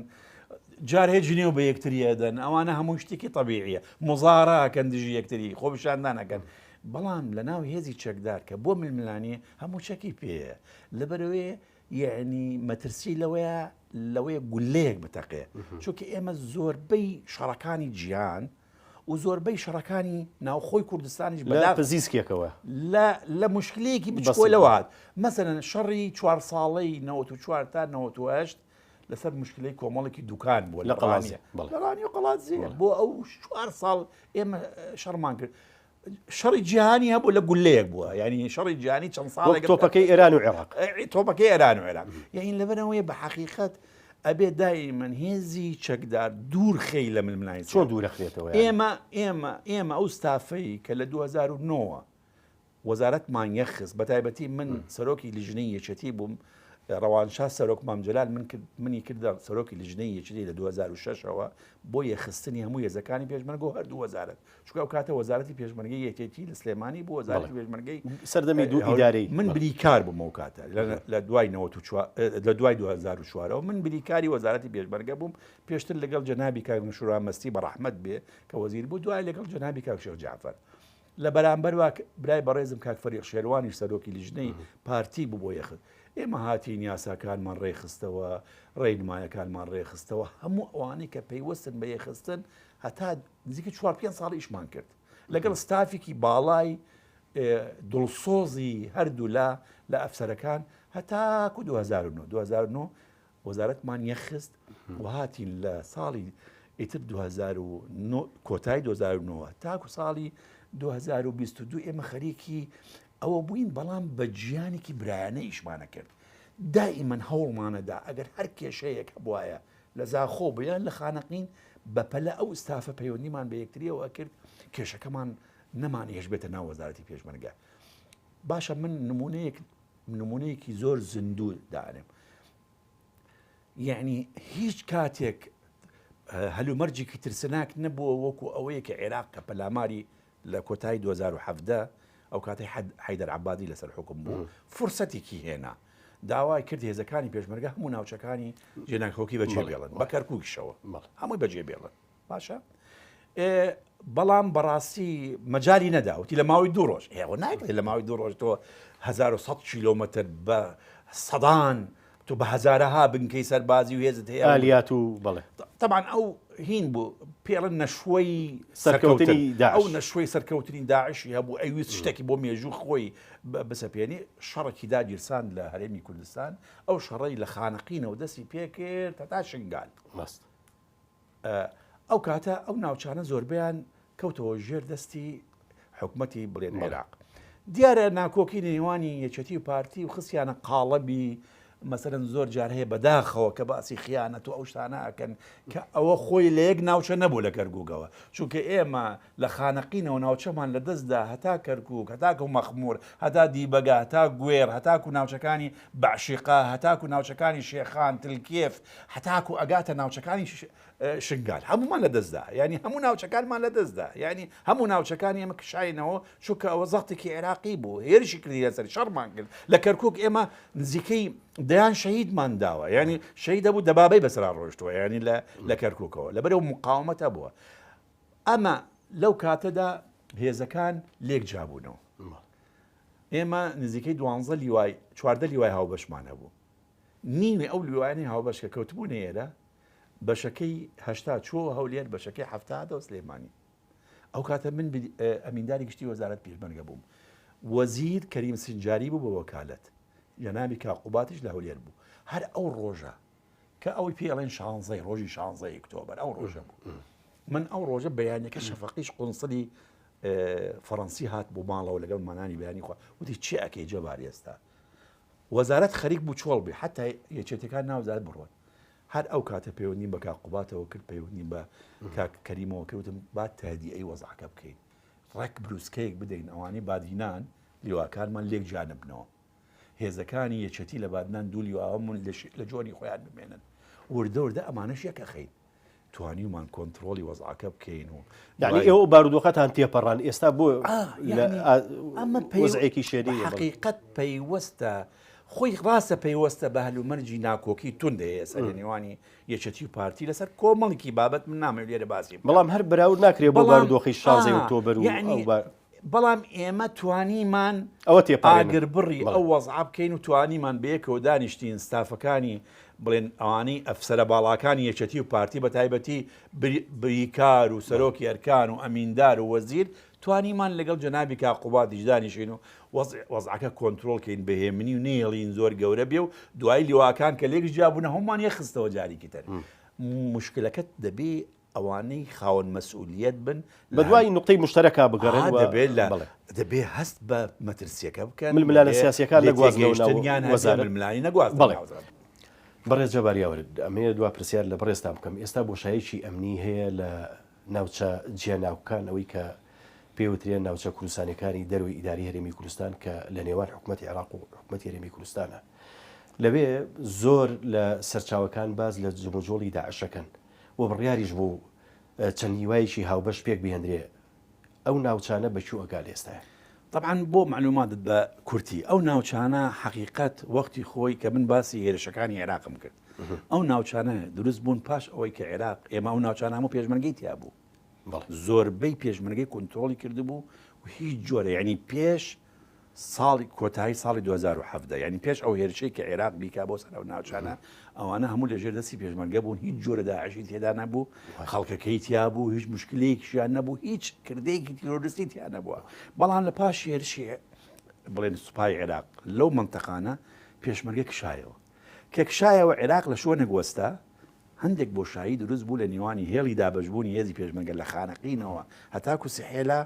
جار هێ جنێو بە یەکتری ئەدەن ئەوانە هەموو شتێکی طبیعیە مزارەکەن دژی یەکتری خۆبشاندانەکەن بەڵام لە ناو هێزی چەکدار کە بۆ ململانی هەموو چەکی پێەیە لەبەرەوەی یعنی مەترسی لەوەیە گولەیەک بتەقێ چونکە ئێمە زۆربەی شەڕەکانی جیهان و زۆربەی شەڕەکانی ناوخۆی کوردستانیش بەلا پزیسکێکەوە لە مشکلەیەکی بچکۆلەوە هات مەسەرەن شەڕی 4 ساڵەی 94 تا 98 لەسەر مشکلەی کۆمەڵێکی دوکان بووە لە قەڵانی و قەڵاتزیە بۆ ئەو 4 ساڵ ئێمە شەڕمان کرد شەڕی جیهانی هەبوو لە گولەیەک بووە ینی شەڕی جیهانی چەند ساڵێک تۆپەکەی ئێران و عێراق تۆپەکەی ئێران و عێراق یعنی لەبەرەوەی بە حەقیقەت ئەبێ دایمەن هێزی چەکدار دوور خەی لە ململانی چۆن دوورەخرێتەوە ئێمە ئەو ستافەی کە لە 2009 وەزارەتمان یەخست بەتایبەتی من سەرۆکی لیژنەی یەکێتی بووم ڕەوانشا سەرۆک مامجلال منی کردە سەرۆکی لیژنەی یەکێتی لە 2006ەوە بۆ یەخستنی هەموو هێزەکانی پێشمەرگە و هەردوو وەزارەت چونکە ئەو کاتە وەزارەتی پێشمەرگەی یەکێتی لە سلێمانی بۆ وەزارەتی پێشمەرگەی سەردەمی دوو ئیدارەی من بریکار بووم ئەو کاتە لە دوای 2004ەوە من بریکاری وەزارەتی پێشمەرگە بووم پێشتر لەگەڵ جەنابی کاک نوشورامەستی بە ڕەحمەت بێ کە وەزیر بوو دوای لەگەڵ جەنابی کاک شێخ جعفەر لە بەرامبەر برای بەڕێزم کاک فەریق شێروانیش سەرۆکی لیژنەی پارتی بوو بۆ یەخت ئێمە هاتین یاساکانمان ڕێخستەوە ڕێنمایەکانمان ڕێخستەوە هەموو ئەوانەی کە پەیوەستن بە یەخستن هەتا نزیکە 4-5 ساڵی ئیشمان کرد لەگەڵ ستافێکی باڵای دڵسۆزی هەردوو لە ئەفسەرەکان هەتاکو 2009 وەزارەتمان یەخست و هاتین لە ساڵی ئیتر 2009 کۆتای 2009 تاکو ساڵی 2022 ئێمە خەریکی ئەوە بووین بەڵام بە گیانێکی برایانە ئیشمانە کرد دائما هەوڵمانەدا ئەگەر هەر کێشەیەک هەبوایە لە زاخۆ بیان لە خانەقین بەپەلە ئەو ئستافە پەیوەندیمان بە یەکتریەوە کرد کێشەکەمان نەمانێش بێتە ناو وەزارەتی پێشمەرگە. باشە من نمونەیەکی زۆر زیندوو دانێم. یعنی هیچ کاتێک هەلومەرجێکی ترسناک نەبووە وەکو ئەوەیە کە عێراق کە پەلاماری لە کۆتایی 2017 ئەو کاتی حەیدەر عەبادی لەسەر حکم بوو فرسەتێکی هێنا داوای کرد هێزەکانی پێشمەرگە هەموو ناوچەکانی جێناکۆکی بەجێ بێڵن بە کەرکووکیشەوە هەمووی بەجێ بێڵن باشە. بەڵام بەڕاستی مەجای نەداوتی لە ماوەی 2 ڕۆژ ئێوە ناکرێت لە ماوەی 2 ڕۆژ تۆ 1100 کیلۆمەتر بە سەدان تۆ بە هەزارەها بنکەی سەربازی و هێزت هەیە ئالیات و بڵێ طبعا ئەو هین بوو پێڵن نەشوەی سەرکەوتنی داعش ئەو نەشوەی سەرکەوتنی داعشی هەبوو ئەویست شتێکی بۆ مێژوو خۆی بسەپێنی شەڕێکی داگیرسان لە هەرێمی کوردستان ئەو شەڕەی لە خانەقینەوە دەستی پێکرد هەتا شنگال مەست ئەو کاتە ئەو ناوچانە زۆربیان کەوتەوە ژێر دەستی حکومەتی بڵێن عێراق. دیارە ناکۆکی نێوانی یەکێتی و پارتی و خستیانە قاڵەبی مەسەرەن زۆر جار هەیە بەداخەوە کە باسی خیانەت و ئەو شتانە ئەکەن کە ئەوە خۆی لە یەک ناوچە نەبوو لە کەرکووکەوە چونکە ئێمە لە خانەقینەوە ناوچەمان لە دەستدا هەتا کەرکووک هەتاکە و مەخمور هەتا دیبەگا هەتا گوێر هەتاکو ناوچەکانی بەعشیقا هەتاکو ناوچەکانی شێخان تلکێف هەتاکو ئەگاتە ناوچەکانی شنگال هەمومان لە دەستدا ینی هەموو ناوچەکانمان لە دەستدا ینی هەموو ناوچەکانی ئێمە کشاینەوە چونکە ئەوە زەختێکی عێراقی بوو هێرشی کردی لەسەر شەڕمان کرد لە کەرکووک ئێمە نزیکەی دەیان شەهیدمان داوە ینی شەهید دەبوو دەبابەی بەسرا ڕۆشتووە ینی لە کەرکووکەوە لەبەرەوە مقاومەتە بووە. ئەمە لەو کاتەدا هێزەکان لێک جابوونەوە ئێمە نزیکەی 12 لیوای هاوبەشمان هەبوو نیوی ئەو لیوانی هاوبەش کە کەوتبوون ئێرە بەشەکەی 80 چوە هەولێر بەشەکەی 70 سلێمانی. ئەو کاتە من ئەمینداری گشتی وەزارەت پێشمەرگە بووم وەزیر کەریم سینجاری بوو بە وەکالەت جەنابی کاقوباتیش لە هەولێر بوو هەر ئەو ڕۆژە کە ئەوی پێڵێن شانزەی ڕۆژی 16 ئۆکتۆبەر ئەو ڕۆژە بوو من ئەو ڕۆژە بەیانەکە شەفەقیش قونسڵی فەڕەنسی هات بۆ ماڵەوە لەگەڵ مانانی بەیانی خوا وتی چی ئەکەی جەبار ئێستا وەزارەت خەریک بوو چۆڵ بێ حتا یەکێتەکان ناوزارەت بڕۆن هەر ئەو کاتە پەیوەندیم بە کاقوباتەوە کرد پەیوەندیم بە کەریمەوە کردوتم با تادی ئەی وەزعەکە بکەین ڕێک بروسکەیەک بدەین ئەوانەی بادینان لیواکانمان لێک جانبنەوە هێزەکانی یەکێتی لە بادنان دوو لیواوەمون لە جۆری خۆیان بمێنن وردە وردە ئەمانەش یەکەخەین توانیمان کۆنتترۆلی وەزعەکە بکەین و یعنی ئێوە بارودۆخەتان تێپەڕان ئێستا بۆ ئەمە وەزعێکی شێری حقیقەت پەیوەستە خۆی ڕاستە پەیوەستە بە هەلومەرجی ناکۆکی تونند هەیە سەر نێوانی یەکێتی و پارتی لەسەر کۆمەڵێکی بابەت من نامەوێت لێرە باسی بەڵام هەر بەراورد ناکرێت بۆ بارودۆخی 16 ئۆکتۆبەر و بەڵام ئێمە توانیمان ئەوە تێپەڕێنن ئاگر بڕی ئەو وەزعە بکەین و توانیمان بەیەکەوە دانیشتین ستافەکانی بڵێن ئەوانەی ئەفسەرە باڵاکانی یەکێتی و پارتی بە تایبەتی بریکار و سەرۆکی ئەرکان و ئەمیندار و وەزیر توانیمان لەگەڵ جەنابی کاقوباتیش دانیشین و وەزعەکە کۆنتترۆلکەین بەهێمنی و نێڵین زۆر گەورە بێ و دوای لیواکان کە لێک جیابوونە هەمومان یەخستەوە جارێکی تر مشکلەکەت دەبێ ئەوانەی خاوەن مەسئولیت بن بە دوای نقطەی مشتەرەکا بگەڕێن دەبێ هەست بە مەترسیەکە بکەن ململانە سیاسیەکان لەگوازنیان نەگواز بەڕێز جەباریاوەرد ئەمەیە دوا پرسیار لە بڕێستان بکەم ئێستا بۆشاییکی ئەمنی هەیە لە ناوچە جیێناوکان ئەوەی کە پێوترێن ناوچە کوردستانەکانی دەروی ئیداری هەرێمی کوردستان کە لە نێوان حکوومەتی عێراق و حکوومەتی هەرێمی کوردستانە لەوێ زۆر لە سەرچاوەکان باز لە جموجۆڵی داعشەکەن و بڕیاریش بوو چەند هیوایەکی هاوبەش پێک بهێنرێ ئەو ناوچانە بەچوو ئەگال ئێستاە طبعا بۆ معلوماتت بە کورتی ئەو ناوچانە حقیقت وەختی خۆی کە من باسی هێرشەکانی عێراقم کرد ئەو ناوچانە دروست بوون پاش ئەوەی کە عێراق ئێمە ئەو ناوچانە هەموو پێشمەرگەی تیا بوو زۆربەی پێشمەرگەی کۆنتترۆلی کرد بوو و هیچ جۆرە ینی پێش ساڵی کۆتایی ساڵی 2017 ینی پێش ئەو هێرشەی کە عێراق بیکا بۆ سەر ئەو ناوچانە ئەوانە هەموو لەژێر دەستی پێشمەرگە بوون هیچ جۆرە داعشی تێدا نەبوو خەڵکەکەی تیا بوو هیچ مشکلەیەکیشیان نەبوو هیچ کردەیەکی تیرۆریستی تیا نەبووە بەڵام لە پاش هێرشی بڵێن سوپای عێراق لەو منتەقانە پێشمەرگە کشایەوە کە کشایەوە عێراق لە شوە نەگوەستا هەندێک بۆشایی دروست بوو لە نێوانی هێڵی دابەشبوونی هێزی پێشمەرگە لە خانەقینەوە هەتاکو سحێلا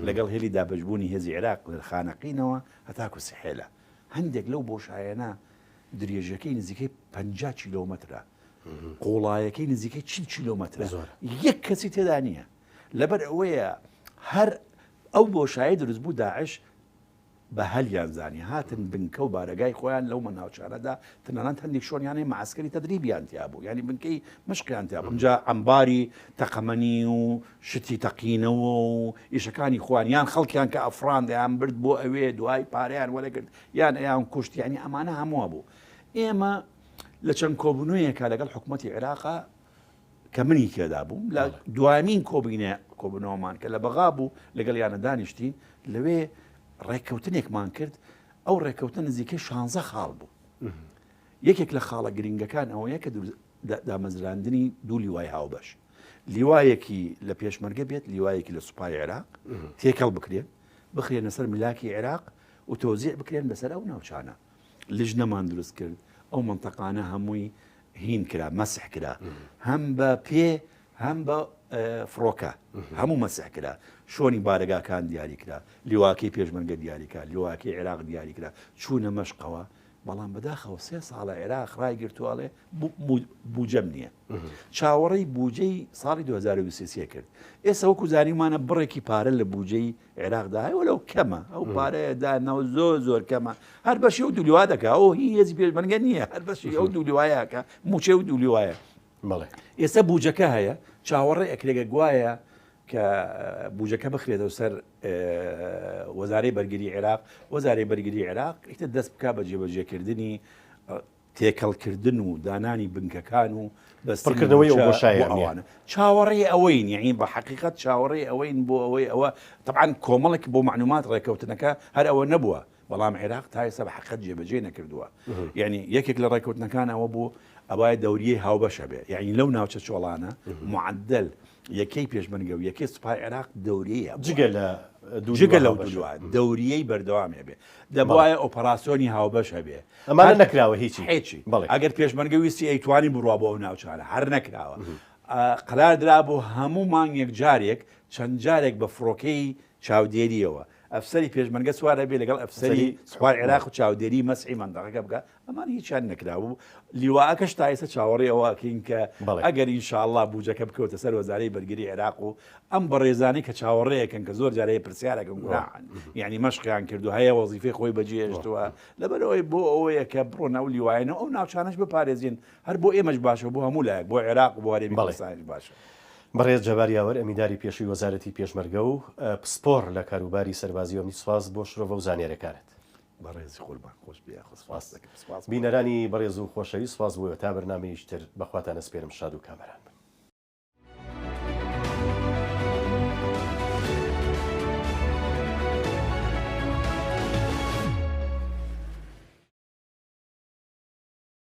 لەگەڵ هێلی دابەشبوونی هێزی عێراق لە خانەقینەوە هەتاکو سحێلا هەندێک لەو بۆشایەنە درێژەکەی نزیکەی 50 کیلۆمەترە قوڵایەکەی نزیکەی 40 کیلۆمەترە یەک کەسی تێدا نییە لەبەر ئەوەیە هەر ئەو بۆشایی دروست بوو داعش بە هەلیان زانی هاتن بنکە و بارەگای خۆیان لەو مەناوچانەدا تەنانەت هەندێک شۆنیانەی معسکەری تەدریبیان تیا بوو ینی بنکەی مشکیان تیا بوو جا ئەمباری تەقەمەنی و شتی تەقینەوە و ئیشەکانی خوانیان خەڵکیان کە ئەفراندیان برد بۆ ئەوێ دوای پارەیان وەرەگرت یان ئەیان کوشت ینی ئەمانە هەمووە بوو ئێمە لە چەند کۆبوونەیەکە لەگەڵ حکوومەتی عێراقا کە منی تێدا بووم لە دوامین کۆبوونەوەمان کە لە بەغا بوو لەگەڵ یانە دانیشتین لەوێ ڕێککەوتنێکمان کرد ئەو ڕێککەوتن نزیکەی 16 خاڵ بوو یەکێک لە خاڵە گرنگەکان ئەوەیە کە دامەزراندنی دوو لیوای هاوبەش لیوایەکی لە پێشمەرگە بێت لیوایەکی لە سوپای عێراق تێکەڵ بکرێن بخرێنە سەر ملاکی عێراق و تۆزیع بکرێن بەسەر ئەو ناوچانە لیژنەمان دروست کرد ئەو منتەقانە هەمووی هین کرا مەسح کرا هەم بە پێ هەم بە فڕۆکە هەموو مەسح کرا شۆنی بارەگاکان دیاری کرا لیواکەی پێشمەرگە دیاریکە لیواکەی عێراق دیاری کرا چوونە مەشقەوە بەڵام بەداخەوە 3 ساڵە عێراق ڕای گرتوواڵێ بوجەم نییە چاوەڕێی بوجەی ساڵی 2023 کرد ئێستا وەکو زانیمانە بڕێکی پارە لە بوجەی عێراقدا هەیە وەلەو کەمە ئەو پارەیە داناو زۆر کەمە هەر بەشی ئەو دوولیوا دەکا ئەو هی هێزی پێشمەرگە نییە هەر بەشی ئەو دوولیوایەکە موچەی و دوولیوایە ئێستا بوجەکە هەیە چاوەڕێ ئەکرێگە گوایە کە بوجەکە بخرێتەوە سەر وەزارەی بەرگری عێراق وەزارەی بەرگری عێراق ئیتر دەست بکا بە جێبەجێکردنی تێکەڵکردن و دانانی بنکەکان و بەستکردنەوەی ئەو بۆشاییانە چاوەڕێی ئەوەین یعنی بە حقیقت چاوەڕێی ئەوەین بۆ ئەوەی ئەوە طبعاً کۆمەڵێک بۆ معلومات ڕێکەوتنەکە هەر ئەوە نەبووە بەڵام عێراق تا ئێستا بە حقیقت جێبەجێ نەکردووە یعنی یەکێک لە ڕێکەوتنەکان ئەوە بوو ئەوای دەوریەی هاوبەشە بێ یعنی لەو ناوچە چۆڵانە معدل یەکەی پێشمەرگە و یەکەی سوپای عێراق دەوریەیە جگە لەو دووە دەوریەی بەردەوامێ بێ دەبواە ئۆپەراسیۆنی هاوبەش هەبێ ئەمانە نەکراوە هیچی ئەگەر پێشمەرگە ویستی ئەیتوانی بڕوا بۆ ئەو ناوچانە هەر نەکراوە قرار درا بۆ هەموو مانگێک جارێک چەند جارێک بە فڕۆکەی چاودێریەوە ئەفسەری پێشمەرگە سوارە بێ لەگەڵ ئەفسەری سوپای عێراق و چاودێری مەسعی مندەقەکە بکە ئەمان هیچیان نەکرابوو لیواکەش تا ئێستا چاوەڕێ ئەوەکەین کە ئەگەر ئینشاءالله بوجەکە بکەوتە سەر وەزارەی بەرگری عێراق و ئەم بەڕێزانەی کە چاوەڕێیەکەن کە زۆر جارەیە پرسیارەکەم گوناحن یعنی مەشقیان کردو هەیە وەزیفەی خۆی بەجێهێشتووە لەبەرەوەی بۆ ئەوەیە کە بڕۆ ناو لیوایەنەوە ئەو ناوچانەش بپارێزین هەر بۆ ئێمەش باشە بۆ هەموو لایەک بۆ عێراق و بۆ هەرێمی کوردستانیش باشە بەڕێز جەباریاوەر ئەمینداری پێشووی وەزارەتی پێشمەرگە و پسپۆر لە کاروباری سەربازی و سواز بۆ شرۆڤە و زانێرەکانت بەڕێزی خۆربان خۆش بیا بینەرانی بەڕێز و خۆشەوی سواز بووە تا بەرنامەیەشتر بەخواتانە سپێرم شاد و کامەران